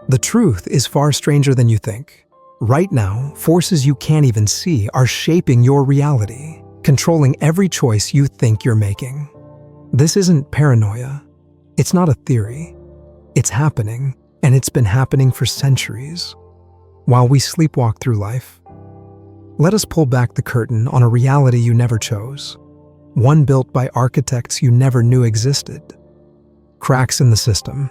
The truth is far stranger than you think. Right now, forces you can't even see are shaping your reality, controlling every choice you think you're making. This isn't paranoia. It's not a theory. It's happening, and it's been happening for centuries. While we sleepwalk through life, let us pull back the curtain on a reality you never chose, one built by architects you never knew existed. Cracks in the system.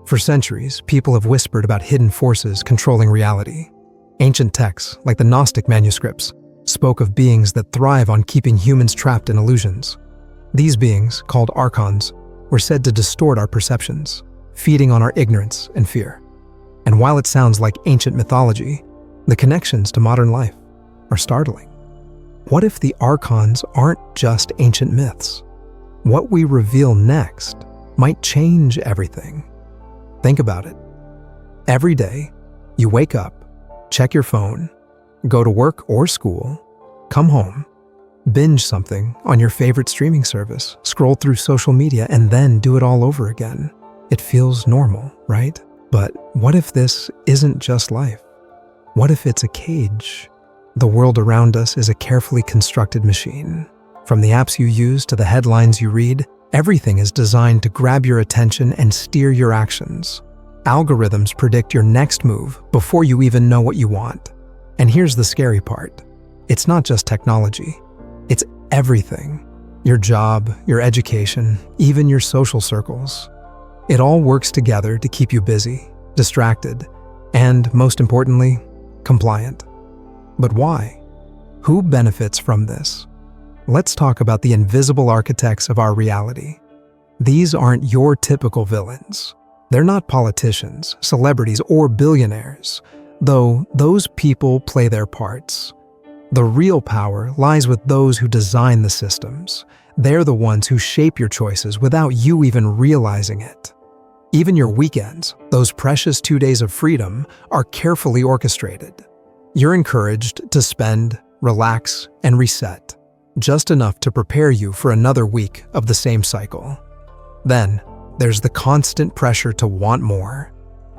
For centuries, people have whispered about hidden forces controlling reality. Ancient texts, like the Gnostic manuscripts, spoke of beings that thrive on keeping humans trapped in illusions. These beings, called archons, were said to distort our perceptions, feeding on our ignorance and fear. And while it sounds like ancient mythology, the connections to modern life are startling. What if the archons aren't just ancient myths? What we reveal next might change everything. Think about it. Every day, you wake up, check your phone, go to work or school, come home, binge something on your favorite streaming service, scroll through social media, and then do it all over again. It feels normal, right? But what if this isn't just life? What if it's a cage? The world around us is a carefully constructed machine. From the apps you use to the headlines you read, everything is designed to grab your attention and steer your actions. Algorithms predict your next move before you even know what you want. And here's the scary part. It's not just technology. It's everything. Your job, your education, even your social circles. It all works together to keep you busy, distracted, and, most importantly, compliant. But why? Who benefits from this? Let's talk about the invisible architects of our reality. These aren't your typical villains. They're not politicians, celebrities, or billionaires, though those people play their parts. The real power lies with those who design the systems. They're the ones who shape your choices without you even realizing it. Even your weekends, those precious 2 days of freedom, are carefully orchestrated. You're encouraged to spend, relax, and reset, just enough to prepare you for another week of the same cycle. Then, there's the constant pressure to want more.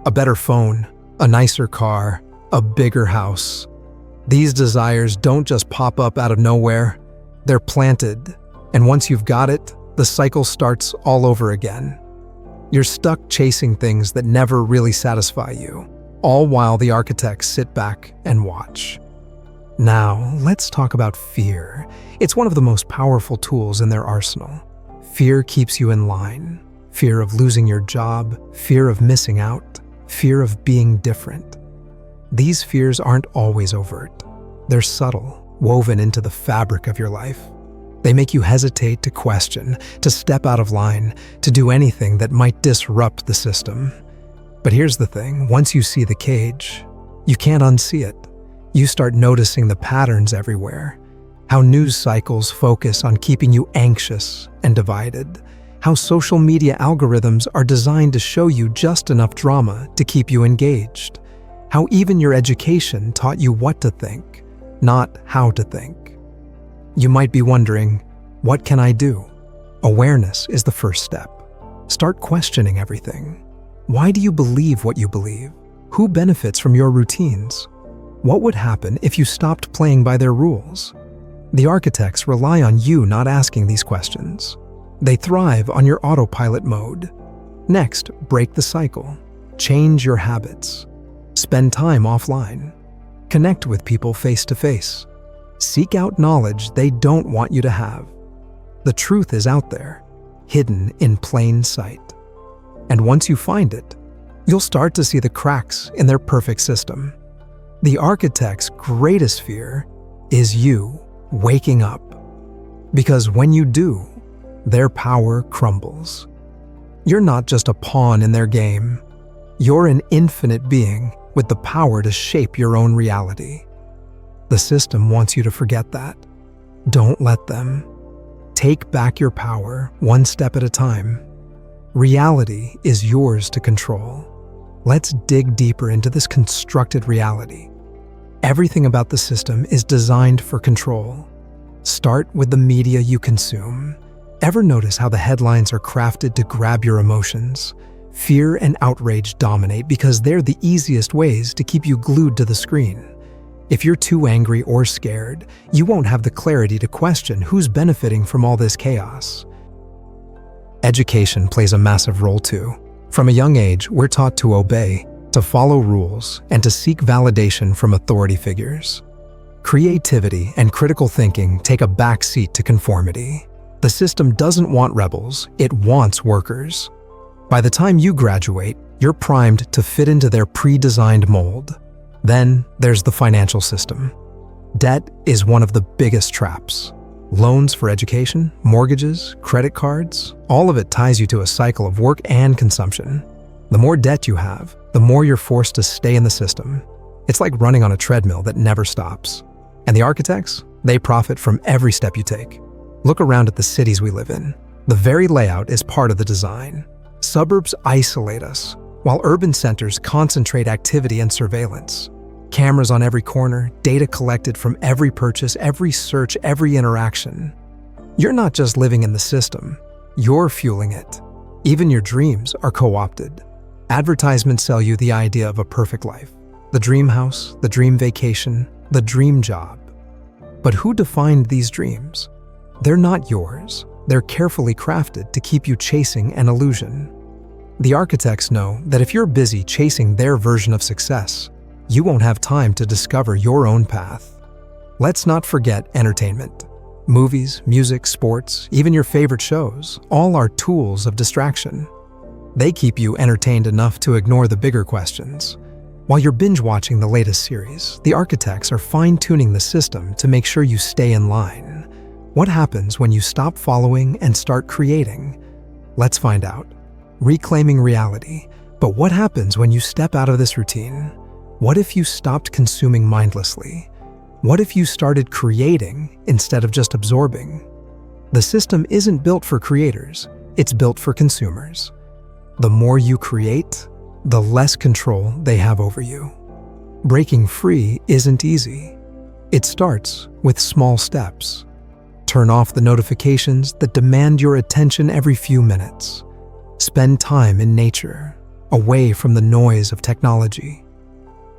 A better phone, a nicer car, a bigger house. These desires don't just pop up out of nowhere. They're planted, and once you've got it, the cycle starts all over again. You're stuck chasing things that never really satisfy you, all while the architects sit back and watch. Now, let's talk about fear. It's one of the most powerful tools in their arsenal. Fear keeps you in line. Fear of losing your job, fear of missing out, fear of being different. These fears aren't always overt. They're subtle, woven into the fabric of your life. They make you hesitate to question, to step out of line, to do anything that might disrupt the system. But here's the thing, once you see the cage, you can't unsee it. You start noticing the patterns everywhere. How news cycles focus on keeping you anxious and divided. How social media algorithms are designed to show you just enough drama to keep you engaged. How even your education taught you what to think, not how to think. You might be wondering, what can I do? Awareness is the first step. Start questioning everything. Why do you believe what you believe? Who benefits from your routines? What would happen if you stopped playing by their rules? The architects rely on you not asking these questions. They thrive on your autopilot mode. Next, break the cycle. Change your habits. Spend time offline. Connect with people face to face. Seek out knowledge they don't want you to have. The truth is out there, hidden in plain sight. And once you find it, you'll start to see the cracks in their perfect system. The architect's greatest fear is you waking up. Because when you do, their power crumbles. You're not just a pawn in their game. You're an infinite being with the power to shape your own reality. The system wants you to forget that. Don't let them. Take back your power one step at a time. Reality is yours to control. Let's dig deeper into this constructed reality. Everything about the system is designed for control. Start with the media you consume. Ever notice how the headlines are crafted to grab your emotions? Fear and outrage dominate because they're the easiest ways to keep you glued to the screen. If you're too angry or scared, you won't have the clarity to question who's benefiting from all this chaos. Education plays a massive role too. From a young age, we're taught to obey, to follow rules, and to seek validation from authority figures. Creativity and critical thinking take a back seat to conformity. The system doesn't want rebels, it wants workers. By the time you graduate, you're primed to fit into their pre-designed mold. Then there's the financial system. Debt is one of the biggest traps. Loans for education, mortgages, credit cards, all of it ties you to a cycle of work and consumption. The more debt you have, the more you're forced to stay in the system. It's like running on a treadmill that never stops. And the architects, they profit from every step you take. Look around at the cities we live in. The very layout is part of the design. Suburbs isolate us, while urban centers concentrate activity and surveillance. Cameras on every corner, data collected from every purchase, every search, every interaction. You're not just living in the system, you're fueling it. Even your dreams are co-opted. Advertisements sell you the idea of a perfect life. The dream house, the dream vacation, the dream job. But who defined these dreams? They're not yours. They're carefully crafted to keep you chasing an illusion. The architects know that if you're busy chasing their version of success, you won't have time to discover your own path. Let's not forget entertainment. Movies, music, sports, even your favorite shows, all are tools of distraction. They keep you entertained enough to ignore the bigger questions. While you're binge-watching the latest series, the architects are fine-tuning the system to make sure you stay in line. What happens when you stop following and start creating? Let's find out. Reclaiming reality. But what happens when you step out of this routine? What if you stopped consuming mindlessly? What if you started creating instead of just absorbing? The system isn't built for creators, it's built for consumers. The more you create, the less control they have over you. Breaking free isn't easy. It starts with small steps. Turn off the notifications that demand your attention every few minutes. Spend time in nature, away from the noise of technology.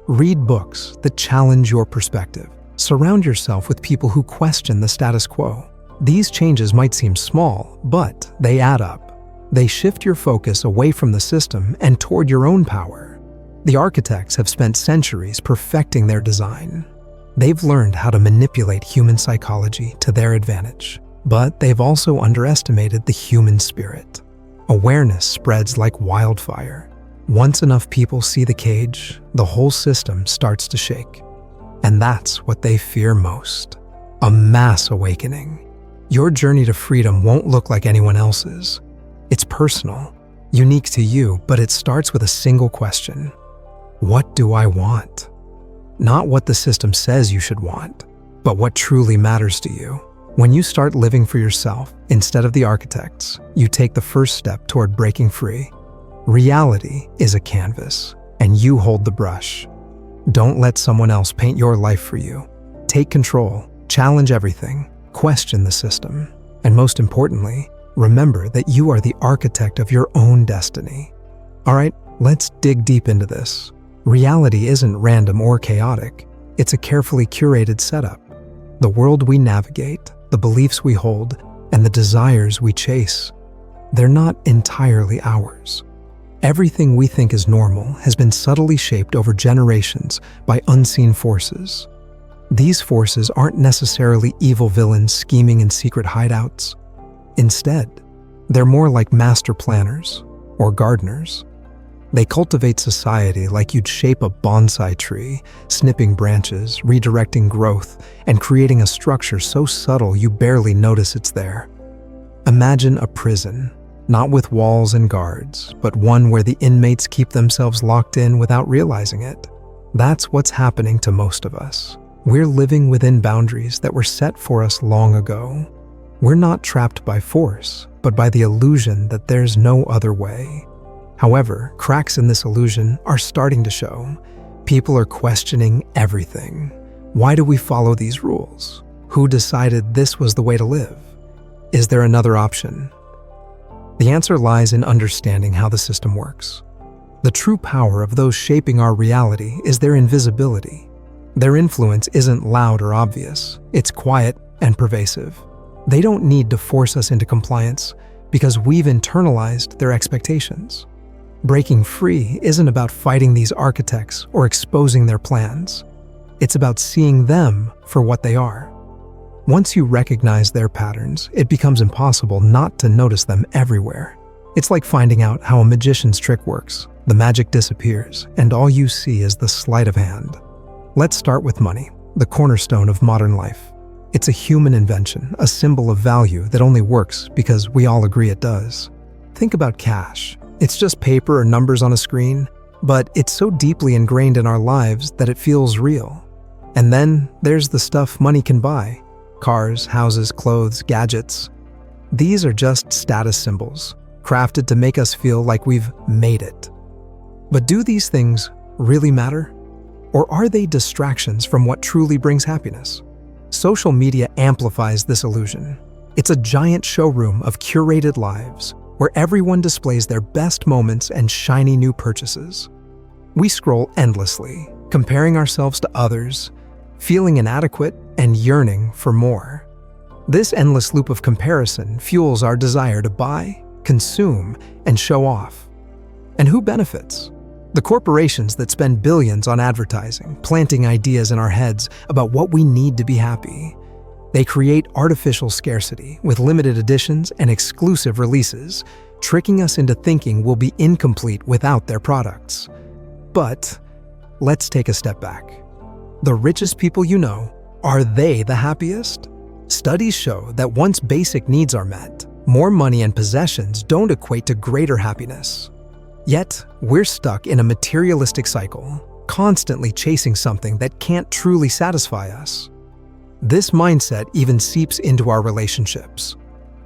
Read books that challenge your perspective. Surround yourself with people who question the status quo. These changes might seem small, but they add up. They shift your focus away from the system and toward your own power. The architects have spent centuries perfecting their design. They've learned how to manipulate human psychology to their advantage, but they've also underestimated the human spirit. Awareness spreads like wildfire. Once enough people see the cage, the whole system starts to shake. And that's what they fear most. A mass awakening. Your journey to freedom won't look like anyone else's. It's personal, unique to you, but it starts with a single question. What do I want? Not what the system says you should want, but what truly matters to you. When you start living for yourself instead of the architects, you take the first step toward breaking free. Reality is a canvas, and you hold the brush. Don't let someone else paint your life for you. Take control, challenge everything, question the system, and most importantly, remember that you are the architect of your own destiny. All right, let's dig deep into this. Reality isn't random or chaotic. It's a carefully curated setup. The world we navigate, the beliefs we hold, and the desires we chase, they're not entirely ours. Everything we think is normal has been subtly shaped over generations by unseen forces. These forces aren't necessarily evil villains scheming in secret hideouts. Instead, they're more like master planners or gardeners. They cultivate society like you'd shape a bonsai tree, snipping branches, redirecting growth, and creating a structure so subtle you barely notice it's there. Imagine a prison, not with walls and guards, but one where the inmates keep themselves locked in without realizing it. That's what's happening to most of us. We're living within boundaries that were set for us long ago. We're not trapped by force, but by the illusion that there's no other way. However, cracks in this illusion are starting to show. People are questioning everything. Why do we follow these rules? Who decided this was the way to live? Is there another option? The answer lies in understanding how the system works. The true power of those shaping our reality is their invisibility. Their influence isn't loud or obvious, it's quiet and pervasive. They don't need to force us into compliance because we've internalized their expectations. Breaking free isn't about fighting these architects or exposing their plans. It's about seeing them for what they are. Once you recognize their patterns, it becomes impossible not to notice them everywhere. It's like finding out how a magician's trick works. The magic disappears, and all you see is the sleight of hand. Let's start with money, the cornerstone of modern life. It's a human invention, a symbol of value that only works because we all agree it does. Think about cash. It's just paper or numbers on a screen, but it's so deeply ingrained in our lives that it feels real. And then there's the stuff money can buy: cars, houses, clothes, gadgets. These are just status symbols, crafted to make us feel like we've made it. But do these things really matter? Or are they distractions from what truly brings happiness? Social media amplifies this illusion. It's a giant showroom of curated lives where everyone displays their best moments and shiny new purchases. We scroll endlessly, comparing ourselves to others, feeling inadequate and yearning for more. This endless loop of comparison fuels our desire to buy, consume, and show off. And who benefits? The corporations that spend billions on advertising, planting ideas in our heads about what we need to be happy. They create artificial scarcity with limited editions and exclusive releases, tricking us into thinking we'll be incomplete without their products. But let's take a step back. The richest people you know, are they the happiest? Studies show that once basic needs are met, more money and possessions don't equate to greater happiness. Yet, we're stuck in a materialistic cycle, constantly chasing something that can't truly satisfy us. This mindset even seeps into our relationships.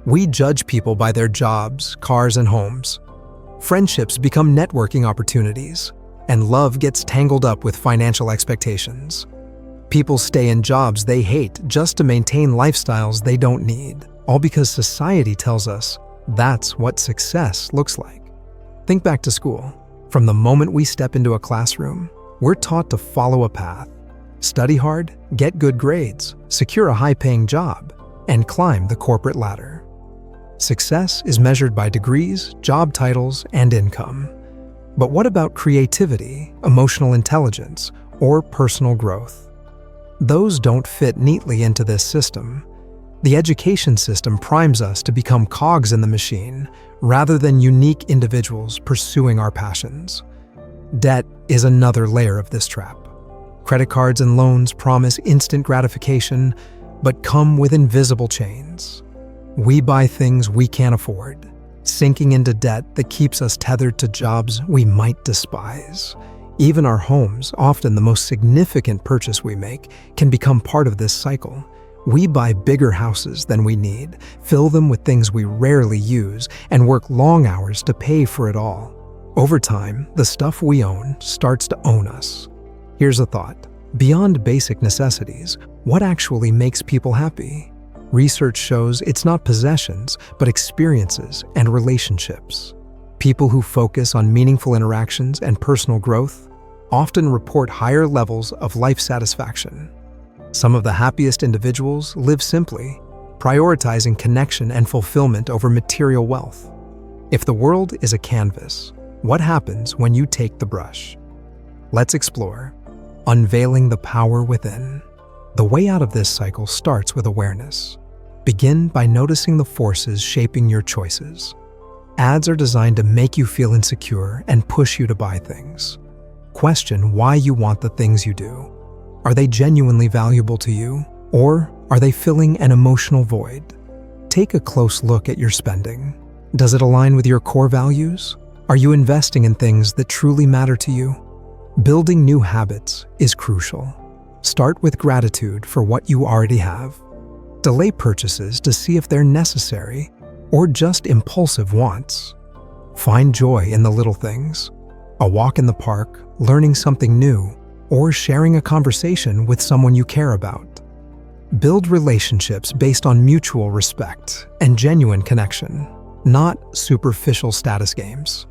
We judge people by their jobs, cars, and homes. Friendships become networking opportunities, and love gets tangled up with financial expectations. People stay in jobs they hate just to maintain lifestyles they don't need, all because society tells us that's what success looks like. Think back to school. From the moment we step into a classroom, we're taught to follow a path. Study hard, get good grades, secure a high-paying job, and climb the corporate ladder. Success is measured by degrees, job titles, and income. But what about creativity, emotional intelligence, or personal growth? Those don't fit neatly into this system. The education system primes us to become cogs in the machine, rather than unique individuals pursuing our passions. Debt is another layer of this trap. Credit cards and loans promise instant gratification, but come with invisible chains. We buy things we can't afford, sinking into debt that keeps us tethered to jobs we might despise. Even our homes, often the most significant purchase we make, can become part of this cycle. We buy bigger houses than we need, fill them with things we rarely use, and work long hours to pay for it all. Over time, the stuff we own starts to own us. Here's a thought. Beyond basic necessities, what actually makes people happy? Research shows it's not possessions, but experiences and relationships. People who focus on meaningful interactions and personal growth often report higher levels of life satisfaction. Some of the happiest individuals live simply, prioritizing connection and fulfillment over material wealth. If the world is a canvas, what happens when you take the brush? Let's explore, unveiling the power within. The way out of this cycle starts with awareness. Begin by noticing the forces shaping your choices. Ads are designed to make you feel insecure and push you to buy things. Question why you want the things you do. Are they genuinely valuable to you, or are they filling an emotional void? Take a close look at your spending. Does it align with your core values? Are you investing in things that truly matter to you? Building new habits is crucial. Start with gratitude for what you already have. Delay purchases to see if they're necessary or just impulsive wants. Find joy in the little things. A walk in the park, learning something new, or sharing a conversation with someone you care about. Build relationships based on mutual respect and genuine connection. not superficial status games.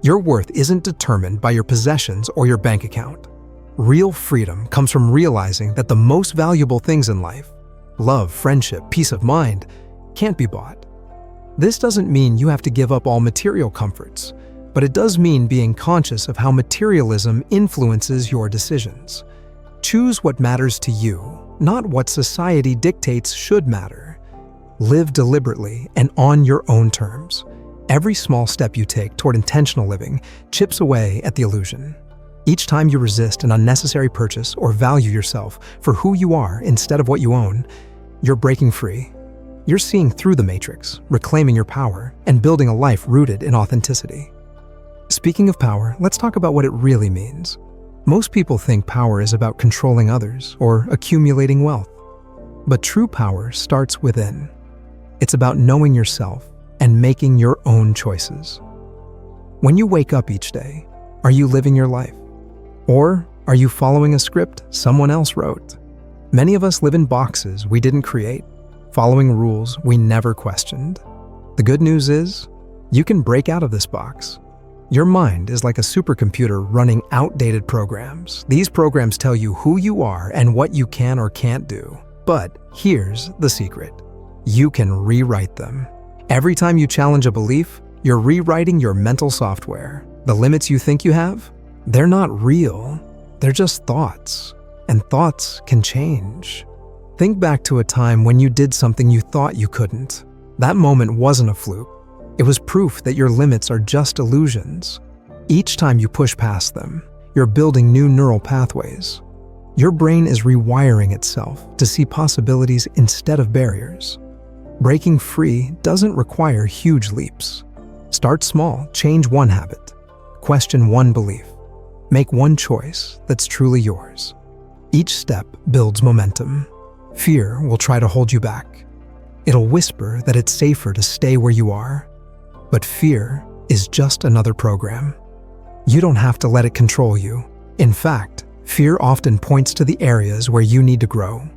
Your worth isn't determined by your possessions or your bank account. Real freedom comes from realizing that the most valuable things in life, love, friendship, peace of mind, can't be bought. This doesn't mean you have to give up all material comforts, but it does mean being conscious of how materialism influences your decisions. Choose what matters to you, not what society dictates should matter. Live deliberately and on your own terms. Every small step you take toward intentional living chips away at the illusion. Each time you resist an unnecessary purchase or value yourself for who you are instead of what you own, you're breaking free. You're seeing through the matrix, reclaiming your power, and building a life rooted in authenticity. Speaking of power, let's talk about what it really means. Most people think power is about controlling others or accumulating wealth. But true power starts within. It's about knowing yourself and making your own choices. When you wake up each day, are you living your life? Or are you following a script someone else wrote? Many of us live in boxes we didn't create, following rules we never questioned. The good news is, you can break out of this box. Your mind is like a supercomputer running outdated programs. These programs tell you who you are and what you can or can't do. But here's the secret. You can rewrite them. Every time you challenge a belief, you're rewriting your mental software. The limits you think you have, they're not real. They're just thoughts. And thoughts can change. Think back to a time when you did something you thought you couldn't. That moment wasn't a fluke. It was proof that your limits are just illusions. Each time you push past them, you're building new neural pathways. Your brain is rewiring itself to see possibilities instead of barriers. Breaking free doesn't require huge leaps. Start small, change one habit, question one belief, make one choice that's truly yours. Each step builds momentum. Fear will try to hold you back. It'll whisper that it's safer to stay where you are. But fear is just another program. You don't have to let it control you. In fact, fear often points to the areas where you need to grow.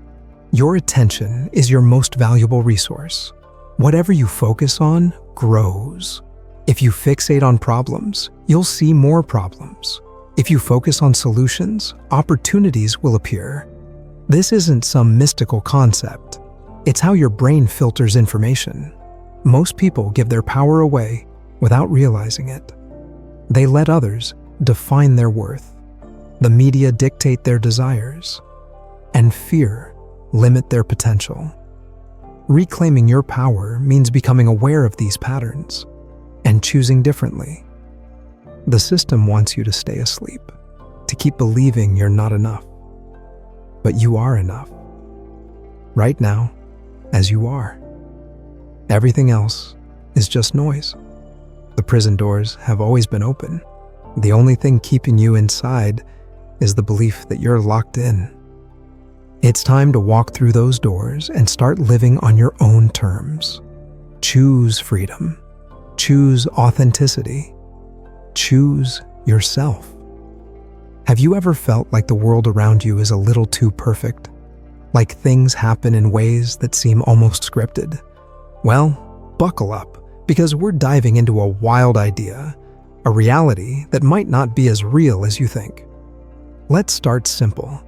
Your attention is your most valuable resource. Whatever you focus on grows. If you fixate on problems, you'll see more problems. If you focus on solutions, opportunities will appear. This isn't some mystical concept. It's how your brain filters information. Most people give their power away without realizing it. They let others define their worth. The media dictate their desires. And fear limit their potential. Reclaiming your power means becoming aware of these patterns and choosing differently. The system wants you to stay asleep, to keep believing you're not enough. But you are enough. Right now, as you are. Everything else is just noise. The prison doors have always been open. The only thing keeping you inside is the belief that you're locked in. It's time to walk through those doors and start living on your own terms. Choose freedom. Choose authenticity. Choose yourself. Have you ever felt like the world around you is a little too perfect? Like things happen in ways that seem almost scripted? Well, buckle up, because we're diving into a wild idea, a reality that might not be as real as you think. Let's start simple.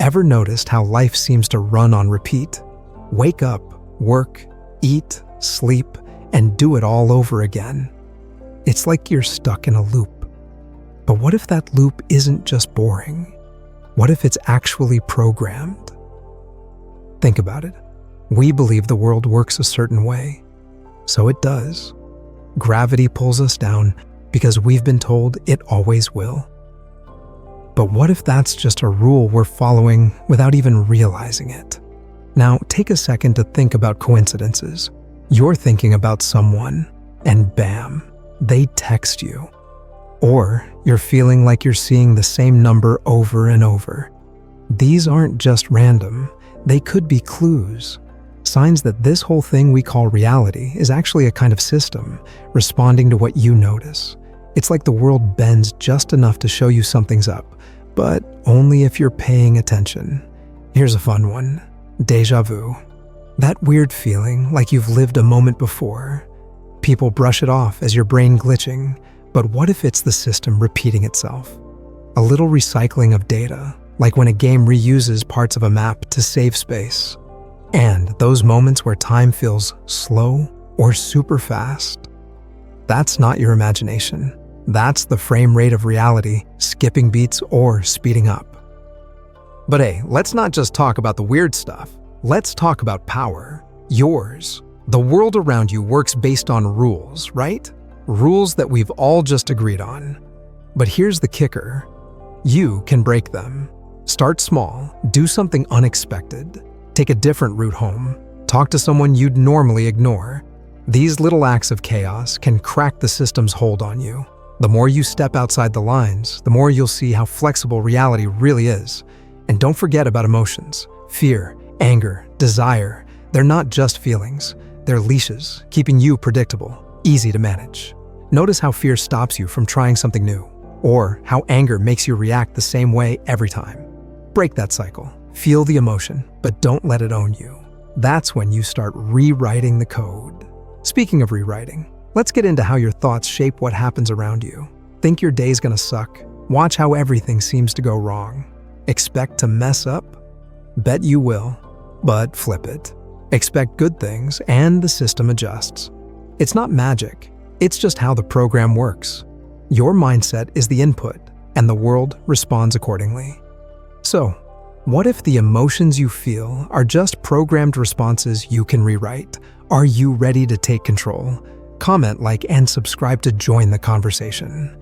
Ever noticed how life seems to run on repeat? Wake up, work, eat, sleep, and do it all over again. It's like you're stuck in a loop. But what if that loop isn't just boring? What if it's actually programmed? Think about it. We believe the world works a certain way. So it does. Gravity pulls us down because we've been told it always will. But what if that's just a rule we're following without even realizing it? Now, take a second to think about coincidences. You're thinking about someone, and bam, they text you. Or you're feeling like you're seeing the same number over and over. These aren't just random. They could be clues. Signs that this whole thing we call reality is actually a kind of system, responding to what you notice. It's like the world bends just enough to show you something's up, but only if you're paying attention. Here's a fun one. Déjà vu. That weird feeling like you've lived a moment before. People brush it off as your brain glitching, but what if it's the system repeating itself? A little recycling of data, like when a game reuses parts of a map to save space. And those moments where time feels slow or super fast. That's not your imagination. That's the frame rate of reality, skipping beats or speeding up. But hey, let's not just talk about the weird stuff. Let's talk about power. Yours. The world around you works based on rules, right? Rules that we've all just agreed on. But here's the kicker. You can break them. Start small, do something unexpected, take a different route home, talk to someone you'd normally ignore. These little acts of chaos can crack the system's hold on you. The more you step outside the lines, the more you'll see how flexible reality really is. And don't forget about emotions. Fear, anger, desire. They're not just feelings. They're leashes, keeping you predictable, easy to manage. Notice how fear stops you from trying something new, or how anger makes you react the same way every time. Break that cycle. Feel the emotion, but don't let it own you. That's when you start rewriting the code. Speaking of rewriting, let's get into how your thoughts shape what happens around you. Think your day's gonna suck? Watch how everything seems to go wrong. Expect to mess up? Bet you will, but flip it. Expect good things, and the system adjusts. It's not magic, it's just how the program works. Your mindset is the input, and the world responds accordingly. So, what if the emotions you feel are just programmed responses you can rewrite? Are you ready to take control? Comment, like, and subscribe to join the conversation.